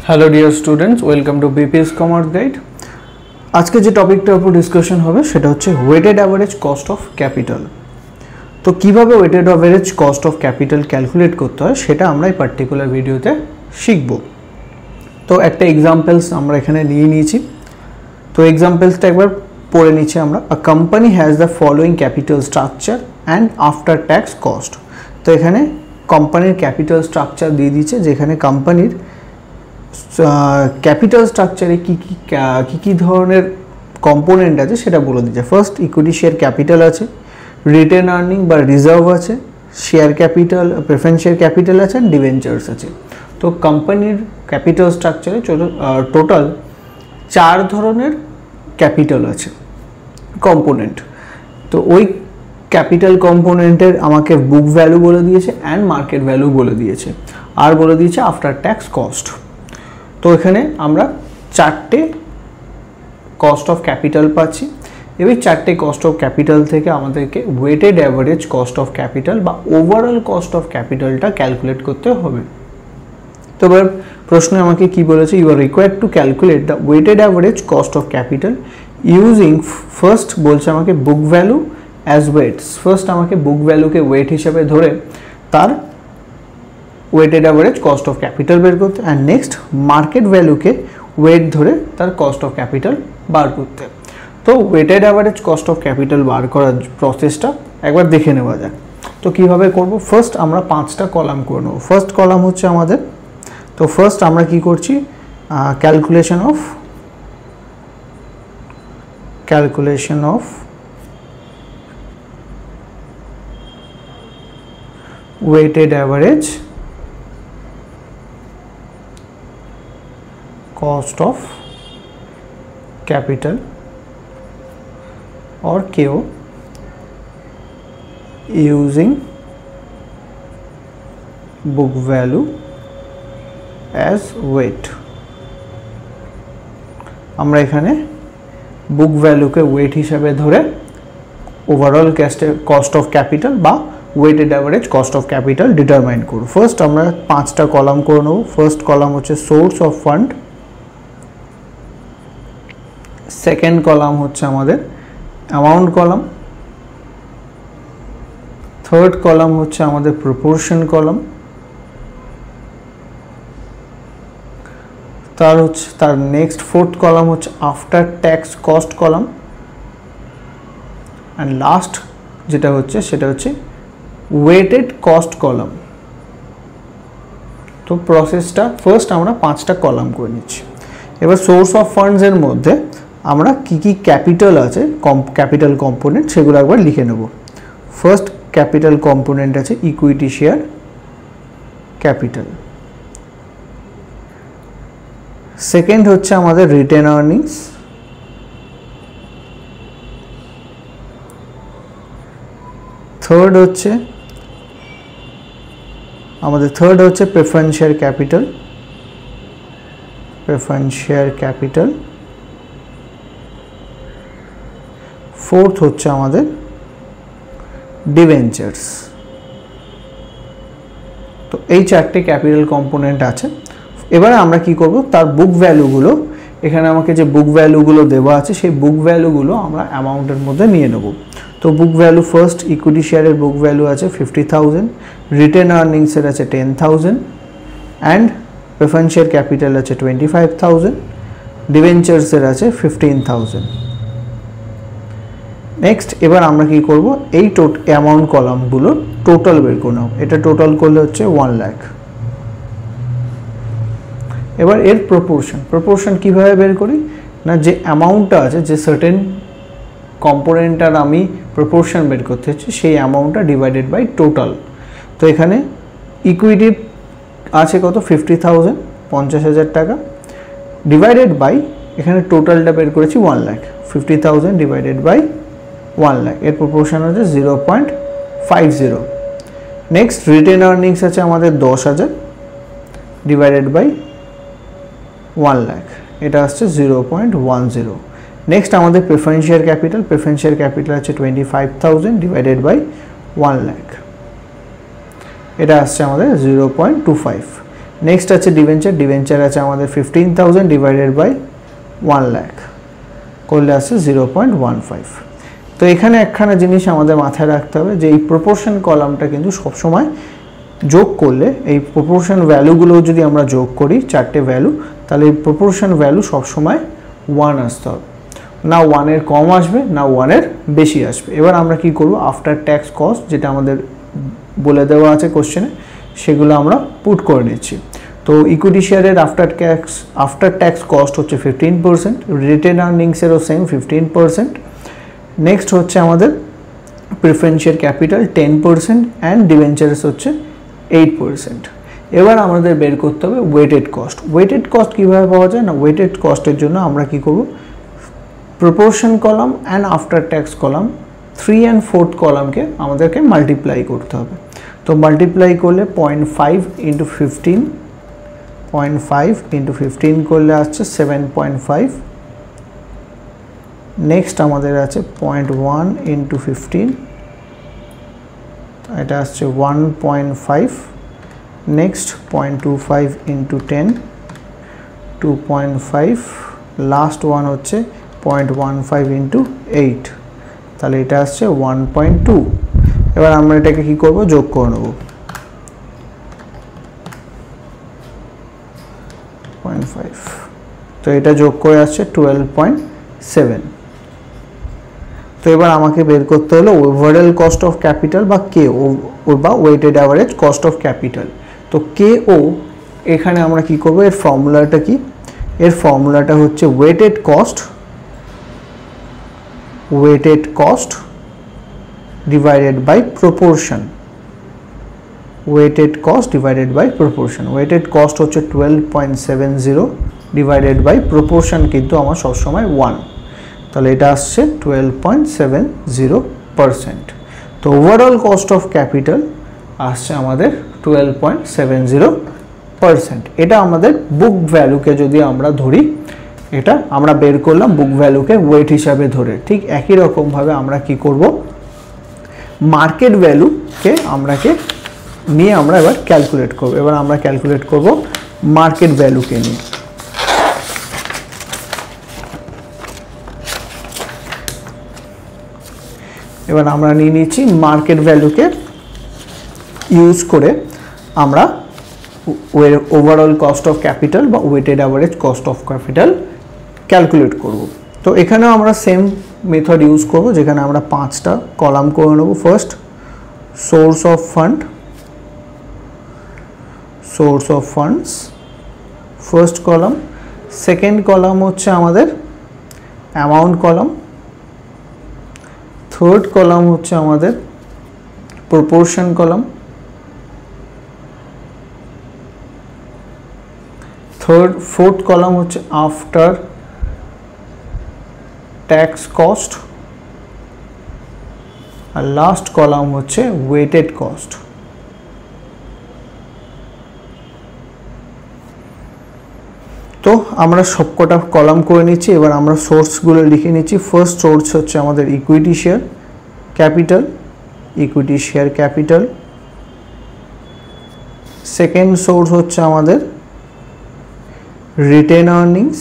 Hello dear students, welcome to BPS commerce guide. আজকে যে টপিকটার উপর ডিসকাশন হবে সেটা হচ্ছে weighted average cost of capital. তো কিভাবে weighted average cost of capital calculate করতে হয় সেটা আমরা এই পার্টিকুলার ভিডিওতে শিখব। তো একটা এক্সাম্পলস আমরা এখানে নিয়ে নিয়েছি। তো এক্সাম্পলসটা একবার পড়ে নিচ্ছি আমরা। A company has the following capital structure and after tax cost. তো এখানে কোম্পানির ক্যাপিটাল স্ট্রাকচার দিয়ে দিচ্ছে, যেখানে কোম্পানির ক্যাপিটাল স্ট্রাকচারে কী ধরনের কম্পোনেন্ট আছে সেটা বলে দিচ্ছে। ফার্স্ট, ইকুইটি শেয়ার ক্যাপিটাল আছে, রিটেন আর্নিং বা রিজার্ভ আছে, share capital, preference share capital আছে, অ্যান্ড ডিবেঞ্চার্স আছে। তো কোম্পানির ক্যাপিটাল স্ট্রাকচারে টোটাল 4 ধরনের ক্যাপিটাল আছে কম্পোনেন্ট। তো ওই ক্যাপিটাল কম্পোনেন্টের আমাকে বুক ভ্যালু বলে দিয়েছে অ্যান্ড মার্কেট ভ্যালু বলে দিয়েছে, আর বলে দিয়েছে আফটার ট্যাক্স কস্ট। তো এখানে আমরা 4টে কস্ট অফ ক্যাপিটাল পাচ্ছি। এবার 4টে কস্ট অফ ক্যাপিটাল থেকে আমাদেরকে weighted average cost of capital বা ওভারঅল কস্ট অফ ক্যাপিটালটা ক্যালকুলেট করতে হবে। তো এবার প্রশ্নে আমাকে কি বলেছে, you are required to calculate the weighted average cost of capital using, first বলছে আমাকে book value as weights. First আমাকে বুক ভ্যালুকে ওয়েট হিসাবে ধরে তার weighted average cost of capital বের করতে, অ্যান্ড নেক্সট মার্কেট ভ্যালুকে ওয়েট ধরে তার কস্ট অফ ক্যাপিটাল বার করতে। তো weighted average cost of capital বার করার প্রসেসটা একবার দেখে নেওয়া যাক। তো কীভাবে করব, ফার্স্ট আমরা 5টা কলাম করে নেব। ফার্স্ট কলাম হচ্ছে আমাদের, তো ফার্স্ট আমরা কি করছি, calculation of weighted average cost of capital or KO using book value as weight। আমরা এখানে বুক ভ্যালুকে ওয়েট হিসাবে ধরে ওভারঅল কস্ট অফ ক্যাপিটাল বা weighted average cost of capital determine করব। ফার্স্ট আমরা 5টা কলাম করে নেব। ফার্স্ট কলাম হচ্ছে source of fund, second column হচ্ছে আমাদের অ্যামাউন্ট কলাম, থার্ড কলাম হচ্ছে আমাদের প্রপোর্শন কলাম, তার নেক্সট ফোর্থ কলাম হচ্ছে after tax cost column, and last যেটা হচ্ছে সেটা হচ্ছে ওয়েটেড কস্ট কলাম। তো প্রসেসটা ফার্স্ট আমরা 5টা কলাম করে নিচ্ছি। এবার সোর্স অফ ফান্ডসের মধ্যে আমরা কি কি ক্যাপিটাল আছে, ক্যাপিটাল কম্পোনেন্ট, সেগুলো একবার লিখে নেব। ফার্স্ট ক্যাপিটাল কম্পোনেন্ট আছে ইকুইটি শেয়ার ক্যাপিটাল, সেকেন্ড হচ্ছে আমাদের রিটেন আর্নিংস, থার্ড হচ্ছে প্রেফারেন্স শেয়ার ক্যাপিটাল, ফোর্থ হচ্ছে আমাদের ডিবেঞ্চার্স। তো এই 4টে ক্যাপিটাল কম্পোনেন্ট আছে। এবারে আমরা কি করব, তার বুক ভ্যালুগুলো, এখানে আমাকে যে বুক ভ্যালুগুলো দেওয়া আছে সেই বুক ভ্যালুগুলো আমরা অ্যামাউন্টের মধ্যে নিয়ে নেব। তো বুক ভ্যালু ফার্স্ট ইকুইটি শেয়ারের বুক ভ্যালু আছে 50,000, রিটেন আর্নিংসের আছে 10,000, অ্যান্ড প্রেফারেন্স শেয়ার ক্যাপিটাল আছে 25,000, ডিবেঞ্চার্সের আছে 15,000। নেক্সট এবার আমরা কি করব, এই অ্যামাউন্ট কলামগুলো টোটাল বের করে নেব। এটা টোটাল করলে হচ্ছে 1 লাখ। এবার এর প্রপোর্শন কিভাবে বের করি না, যে অ্যামাউন্টটা আছে, যে সার্টেন কম্পোনেন্টটার আমি প্রপোর্শন বের করতে হচ্ছে, সেই অ্যামাউন্টটা ডিভাইডেড বাই টোটাল। তো এখানে ইকুইটি আছে কত, 50,000, 50,000 টাকা, ডিভাইডেড বাই এখানে টোটালটা বের করেছি 1 লাখ। 50,000 ডিভাইডেড বাই 1 লাখ, এর প্রপোর্শন হচ্ছে 0.50। নেক্সট রিটেন আর্নিংস আছে আমাদের 10,000 ডিভাইডেড বাই 1 লাখ, এটা আসছে 0.10। নেক্সট আমাদের প্রেফারেন্স শেয়ার ক্যাপিটাল আছে 25,000 ডিভাইডেড বাই 1 লাখ, এটা আসছে আমাদের 0.25। নেক্সট আছে ডিভেঞ্চার, ডিভেঞ্চার আছে আমাদের 15,000 ডিভাইডেড বাই 1 লাখ করলে আসছে 0.15। তো এখানে একখানা জিনিস আমাদের মাথায় রাখতে হবে যে এই প্রপোর্শন কলামটা কিন্তু সবসময় যোগ করলে, এই প্রপোর্শন ভ্যালুগুলো যদি আমরা যোগ করি চারটে ভ্যালু, তাহলে এই প্রপোর্শন ভ্যালু সবসময় 1 আসতে হবে, না 1 এর কম আসবে না 1 এর বেশি আসবে। এবার আমরা কি করব, আফটার ট্যাক্স কস্ট যেটা আমাদের বলে দেওয়া আছে কোশ্চেনে সেগুলো আমরা পুট করে নিচ্ছি। তো ইকুইটি শেয়ারের আফটার ট্যাক্স কস্ট হচ্ছে 15%, রিটেন আর্নিংসেরও সেম 15%, নেক্সট হচ্ছে আমাদের preference share capital 10% and debentures হচ্ছে 8%। এবার আমাদের বের করতে হবে ওয়েটেড কস্ট। ওয়েটেড কস্ট কীভাবে পাওয়া যায় না, ওয়েটেড কস্টের জন্য আমরা কি করব, proportion column and after tax column 3 and 4th কলামকে আমাদেরকে মাল্টিপ্লাই করতে হবে। তো মাল্টিপ্লাই করলে 0.5 × 15, 0.5 × 15 করলে আসছে 7.5। নেক্সট আমাদের আছে 0.1 × 15, এটা আসছে 1.5। নেক্সট 0.25 × 10, 2.5। লাস্ট ওয়ান হচ্ছে 0.15 × 8, তাহলে এটা আসছে 1.2। এবার আমরা এটাকে কি করব, যোগ করে নেব 0.5, তো এটা যোগ করে আসছে 12.7। তো এবার আমাকে বের করতে হলো ওভারঅল কস্ট অফ ক্যাপিটাল বা কেও বা weighted average cost of capital. তো কেও এখানে আমরা কি করব, এর ফর্মুলাটা কি, এর ফর্মুলাটা হচ্ছে weighted cost divided by proportion, weighted cost divided by proportion. Weighted cost হচ্ছে 12.70 ডিভাইডেড বাই প্রপোর্শন কিন্তু আমার সবসময় 1, তাহলে এটা আসছে 12.70%। তো ওভারঅল কস্ট অফ ক্যাপিটাল আসছে আমাদের 12.70%। এটা আমাদের বুক ভ্যালুকে যদি আমরা ধরি, এটা আমরা বের করলাম বুক ভ্যালুকে ওয়েট হিসাবে ধরে। ঠিক একই রকমভাবে আমরা কি করব, মার্কেট ভ্যালুকে নিয়ে আমরা এবার ক্যালকুলেট করব। এবার আমরা ক্যালকুলেট করব মার্কেট ভ্যালুকে নিয়ে। এবার আমরা নিয়ে নিচ্ছি মার্কেট ভ্যালুকে ইউজ করে আমরা ওভারঅল কস্ট অফ ক্যাপিটাল বা weighted average cost of capital calculate করব। তো এখানেও আমরা সেম মেথড ইউজ করব, যেখানে আমরা 5টা কলাম করে নেব। First source of funds first column, second column হচ্ছে আমাদের অ্যামাউন্ট কলাম, থার্ড কলাম হচ্ছে আমাদের প্রপোর্শন কলাম, ফোর্থ কলাম হচ্ছে আফটার ট্যাক্স কস্ট, আর লাস্ট কলাম হচ্ছে ওয়েটেড কস্ট। তো আমরা সবকটা কলাম করে নিচ্ছি। এবার আমরা সোর্সগুলো লিখে নিচ্ছি। ফার্স্ট সোর্স হচ্ছে আমাদের equity share capital, second source হচ্ছে আমাদের রিটেন আর্নিংস,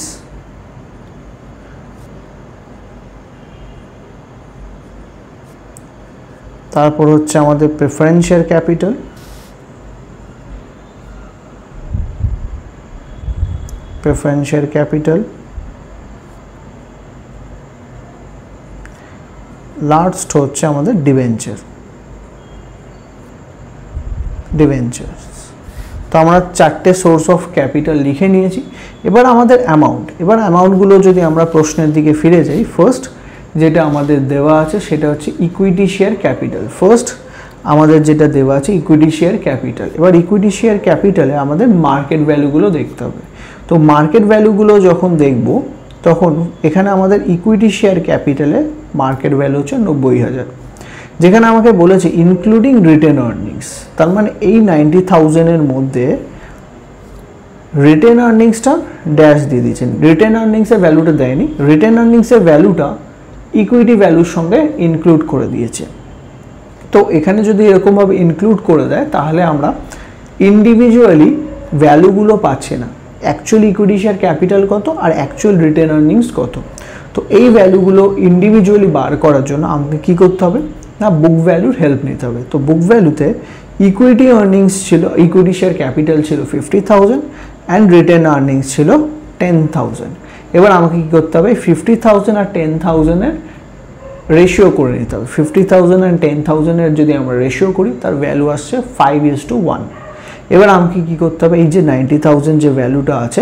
তারপর হচ্ছে আমাদের প্রেফারেন্স শেয়ার ক্যাপিটাল, লাস্ট হচ্ছে আমাদের ডিবেঞ্চার্স। তো আমরা 4টে সোর্স অফ ক্যাপিটাল লিখে নিয়েছি। এবার আমাদের অ্যামাউন্টগুলো যদি আমরা প্রশ্নের দিকে ফিরে যাই, ফার্স্ট যেটা আমাদের দেওয়া আছে সেটা হচ্ছে ইকুইটি শেয়ার ক্যাপিটাল। ফার্স্ট আমাদের যেটা দেওয়া আছে ইকুইটি শেয়ার ক্যাপিটাল। এবার ইকুইটি শেয়ার ক্যাপিটালে আমাদের মার্কেট ভ্যালুগুলো দেখতে হবে। তো মার্কেট ভ্যালুগুলো যখন দেখব তখন এখানে আমাদের ইকুইটি শেয়ার ক্যাপিটালে মার্কেট ভ্যালু হচ্ছে 90,000, যেখানে আমাকে বলেছে ইনক্লুডিং রিটেন আর্নিংস, তার মানে এই 90,000-এর মধ্যে রিটেন আর্নিংসটা ড্যাশ দিয়ে দিয়েছেন। রিটেন আর্নিংসের ভ্যালুটা দেয়নি, রিটেন আর্নিংসের ভ্যালুটা ইকুইটি ভ্যালুর সঙ্গে ইনক্লুড করে দিয়েছে। তো এখানে যদি এরকমভাবে ইনক্লুড করে দেয় তাহলে আমরা ইন্ডিভিজুয়ালি ভ্যালুগুলো পাচ্ছে না, অ্যাকচুয়াল ইকুইটি শেয়ার ক্যাপিটাল কত আর অ্যাকচুয়াল রিটেন আর্নিংস কত। তো এই ভ্যালুগুলো ইন্ডিভিজুয়ালি বার করার জন্য আমাকে কী করতে হবে না, বুক ভ্যালুর হেল্প নিতে হবে। তো বুক ভ্যালুতে ইকুইটি আর্নিংস ছিল, ইকুইটি শেয়ার ক্যাপিটাল ছিল 50,000 অ্যান্ড রিটেন আর্নিংস ছিল 10,000। এবার আমাকে কী করতে হবে, 50,000 আর 10,000-এর রেশিও করে নিতে হবে। 50,000 অ্যান্ড 10,000-এর যদি আমরা রেশিও করি তার ভ্যালু আসছে 5:1। এবার আমাকে কী করতে হবে, এই যে 90,000 যে ভ্যালুটা আছে,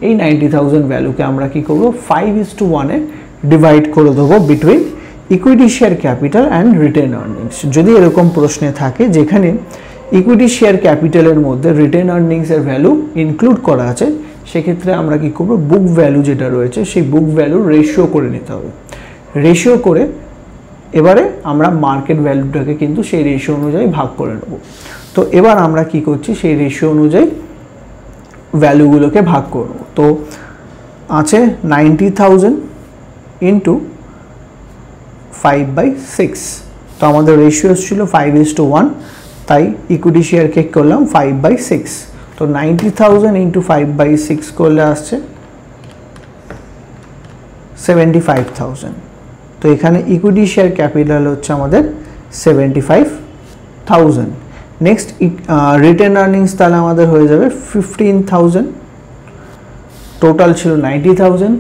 এই 90,000 ভ্যালুকে আমরা কী করবো, 5:1-এ ডিভাইড করে দেবো between equity share capital and written earnings. যদি এরকম প্রশ্নে থাকে যেখানে ইকুইটি শেয়ার ক্যাপিটালের মধ্যে রিটেন আর্নিংসের ভ্যালু ইনক্লুড করা আছে, সেক্ষেত্রে আমরা কী করবো, বুক ভ্যালু যেটা রয়েছে সেই বুক ভ্যালুর রেশিও করে নিতে হবে। রেশিও করে এবারে আমরা মার্কেট ভ্যালুটাকে কিন্তু সেই রেশিও অনুযায়ী ভাগ করে নেব। তো এবার আমরা কি করছি, সেই রেশিও অনুযায়ী ভ্যালুগুলোকে ভাগ করব। তো আছে 90,000 ইন্টু 5/6। তো আমাদের রেশিও ছিল 5:1, তাই ইকুইটি শেয়ারকে করলাম 5/6। তো 90,000 ইন্টু 5/6 করলে আসছে 75,000। তো এখানে ইকুইটি শেয়ার ক্যাপিটাল হচ্ছে আমাদের 75,000। নেক্সট রিটেন আর্নিংস তাহলে আমাদের হয়ে যাবে 15,000। টোটাল ছিল 90,000,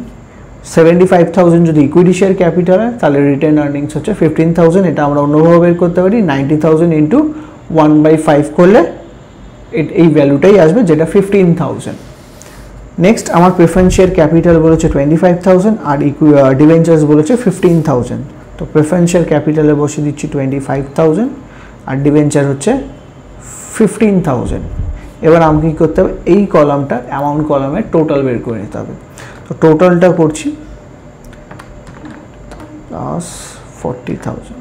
75,000 যদি ইকুইটি শেয়ার ক্যাপিটাল হয় তাহলে রিটেন আর্নিংস হচ্ছে 15,000। এটা আমরা অন্যভাবে বের করতে পারি, 90,000 ইন্টু 1/5 করলে এই ভ্যালুটাই আসবে, যেটা 15,000। নেক্সট আমার প্রেফারেন্স শেয়ার ক্যাপিটাল বলেছে 25,000 আর ডিবেঞ্চার্স বলেছে 15,000। তো প্রেফারেন্স শেয়ার ক্যাপিটালে বসে দিচ্ছি 25,000 আর ডিবেঞ্চার হচ্ছে 15,000। এবার আমাকে কী করতে হবে, এই কলামটা অ্যামাউন্ট কলামের টোটাল বের করে নিতে হবে। তো টোটালটা করছি প্লাস 40,000,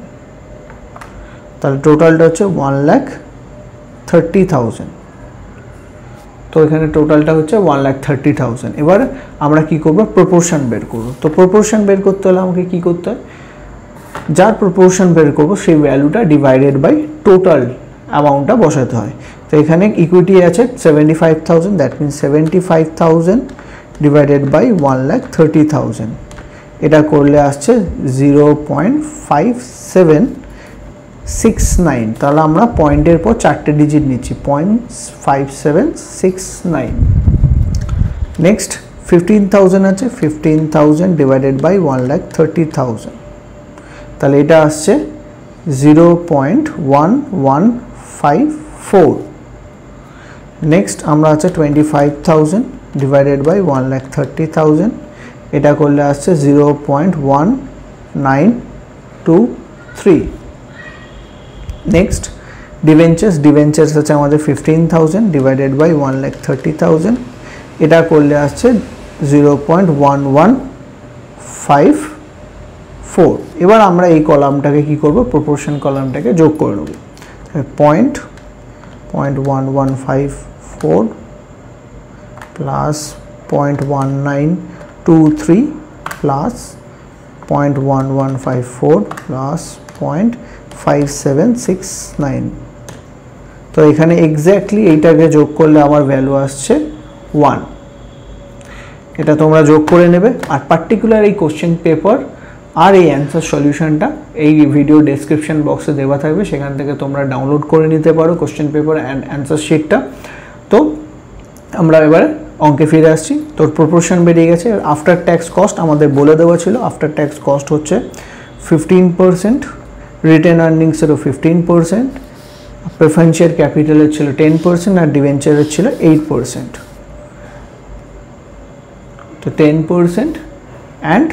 তাহলে টোটালটা হচ্ছে 1,30,000। তো এখানে টোটালটা হচ্ছে 1,30,000। এবার আমরা কি করব, প্রপোর্শন বের করব। তো প্রপোর্শন বের করতে হলে আমাকে কি করতে হয়, যার প্রপোর্শন বের করব সেই ভ্যালুটা ডিভাইডেড বাই টোটাল অ্যামাউন্টটা বসাতে হয়। তো এখানে ইকুইটি আছে 75,000, দ্যাট মিনস 75,000 ডিভাইডেড বাই 1,30,000। এটা করলে আসছে 0.5769। তাহলে আমরা পয়েন্টের পর 4টে ডিজিট নিচ্ছি, 0.5769। নেক্সট 15,000 আছে, 15,000 ডিভাইডেড বাই 1,30,000, তাহলে এটা আসছে 0.1154। নেক্সট আমরা আছে 25,000 ডিভাইডেড বাই 1,30,000, এটা করলে আসছে 0.1923। নেক্সট ডিভেঞ্চার্স আছে আমাদের 15,000 ডিভাইডেড বাই 1,30,000, এটা করলে আসছে 0.1154। এবার আমরা এই কলামটাকে কি করব, প্রপোর্শন কলামটাকে যোগ করে নেব। 0.1154 প্লাস 0.1923 প্লাস 0.1154 প্লাস 0.5769। তো এখানে এক্স্যাক্টলি এইটাকে যোগ করলে আমার ভ্যালু আসছে 1। এটা তোমরা যোগ করে নেবে। আর পার্টিকুলার এই কোশ্চেন পেপার আর এই অ্যান্সার সলিউশনটা এই ভিডিও ডেসক্রিপশন বক্সে দেওয়া থাকবে, সেখান থেকে তোমরা ডাউনলোড করে নিতে পারো কোশ্চেন পেপার অ্যান্ড অ্যান্সার শিটটা। তো আমরা এবারে অঙ্কে ফিরে আসছি। তোর প্রপোর্শন বেরিয়ে গেছে। আফটার ট্যাক্স কস্ট আমাদের বলে দেওয়া ছিল, আফটার ট্যাক্স কস্ট হচ্ছে 15%, রিটেন আর্নিংসেরও 15%, প্রেফারেন্স শেয়ার ক্যাপিটালের ছিল 10% আর ডিভেঞ্চারের ছিল 8%। তো 10% অ্যান্ড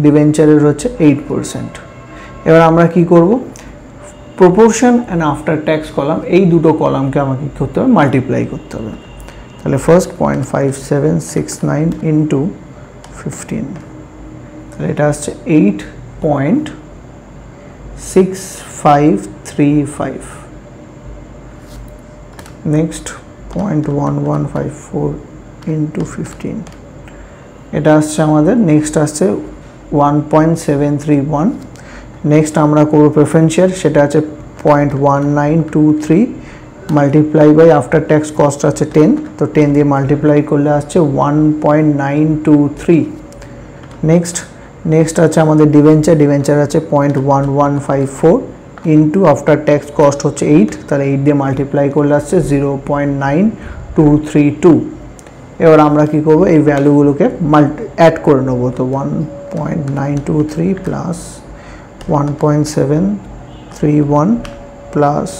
ডিভেঞ্চারের হচ্ছে 8%। এবার আমরা কি করব, proportion and after tax column, এই দুটো কলামকে আমাকে কী করতে হবে, মাল্টিপ্লাই করতে হবে। তাহলে ফার্স্ট 0.5769 ইন্টু 15, তাহলে এটা আসছে 8.6535। নেক্সট 0.1154 ইন্টু 15, এটা আসছে আমাদের, নেক্সট আসছে 1.731। নেক্সট আমরা করবো প্রেফারেন্স শেয়ার, সেটা আছে 0.1923 multiply by after tax cost আছে 10, তো 10 দিয়ে মাল্টিপ্লাই করলে আসছে 1.923। নেক্সট আছে আমাদের ডিভেঞ্চার আছে 0.1154 ইন্টু আফটার ট্যাক্স কস্ট হচ্ছে 8, তাহলে 8 দিয়ে মাল্টিপ্লাই করলে আসছে 0.9232। এবার আমরা কি করব, এই ভ্যালুগুলোকে অ্যাড করে নেব। তো 1.923 প্লাস 1.731 প্লাস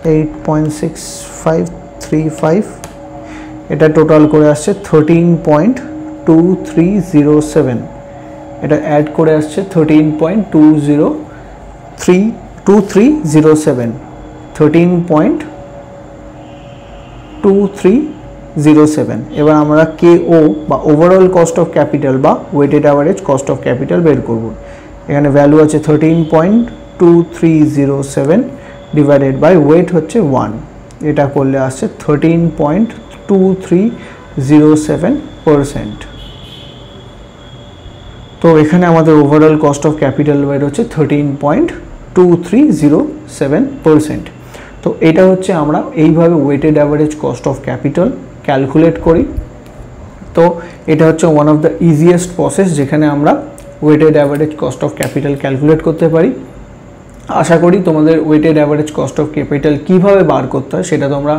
8.6535, এটা টোটাল করে আসছে 13.2307। এটা অ্যাড করে আসছে 13.2307, 13.2307। এবার আমরা KO বা ওভারঅল কস্ট অফ ক্যাপিটাল বা weighted average cost of capital বের করব। এখানে ভ্যালু আছে 13.2307 ডিভাইডেড বাই ওয়েট হচ্ছে 1, এটা করলে আসছে 13.2307%। তো এখানে আমাদের ওভারঅল কস্ট অফ ক্যাপিটাল বের হচ্ছে 13.2307%। তো এটা হচ্ছে আমরা এইভাবে weighted average cost of capital calculate করি। তো এটা হচ্ছে one of the easiest process যেখানে আমরা weighted average cost of capital calculate করতে পারি। আশা করি তোমাদের weighted average cost of capital কীভাবে বার করতে হয় সেটা তোমরা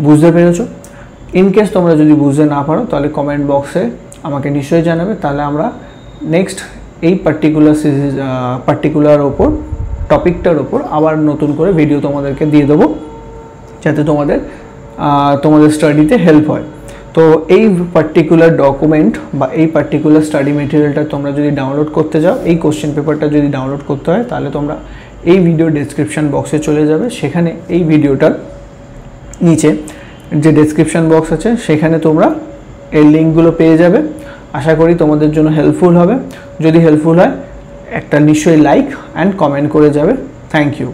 বুঝতে পেরেছো। ইনকেস তোমরা যদি বুঝতে না পারো তাহলে কমেন্ট বক্সে আমাকে নিশ্চয়ই জানাবে, তাহলে আমরা নেক্সট এই পার্টিকুলার ওপর টপিকটার ওপর আবার নতুন করে ভিডিও তোমাদেরকে দিয়ে দেবো, যাতে তোমাদের স্টাডিতে হেল্প হয়। তো এই পার্টিকুলার ডকুমেন্ট বা এই পার্টিকুলার স্টাডি মেটেরিয়ালটা তোমরা যদি ডাউনলোড করতে যাও, এই কোশ্চেন পেপারটা যদি ডাউনলোড করতে হয়, তাহলে তোমরা এই ভিডিও ডেসক্রিপশন বক্সে চলে যাবে। সেখানে এই ভিডিওটার নিচে যে ডেসক্রিপশন বক্স আছে সেখানে তোমরা এই লিঙ্কগুলো পেয়ে যাবে। আশা করি তোমাদের জন্য হেল্পফুল হবে। যদি হেল্পফুল হয় একটা নিশ্চয়ই লাইক অ্যান্ড কমেন্ট করে যাবে। Thank you.